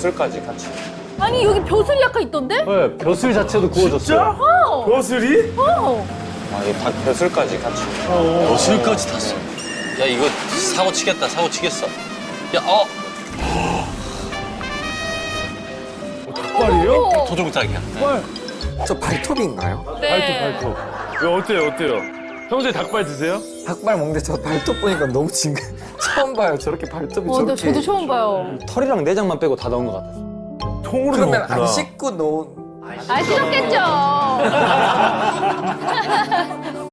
벼슬까지 같이. 아니 여기 벼슬이 약간 있던데? 네, 벼슬 자체도 구워졌어요. 진짜? 벼슬이? 아, 이 닭 벼슬까지 같이. 벼슬까지 탔어. 야, 이거 사고 치겠다, 사고 치겠어. 야, 닭발이에요? 도종닭이야. 저 발톱인가요? 네. 발톱. 왜 어때요? 평소에 닭발 드세요? 닭발 먹는데 저 발톱 보니까 너무 처음 봐요. 저렇게 발톱이 근데 저렇게. 저도 처음 봐요. 털이랑 내장만 빼고 다 넣은 것 같았어. 통으로 그러면 넣었구나. 안 씻고 놓은. 아 싫었겠죠.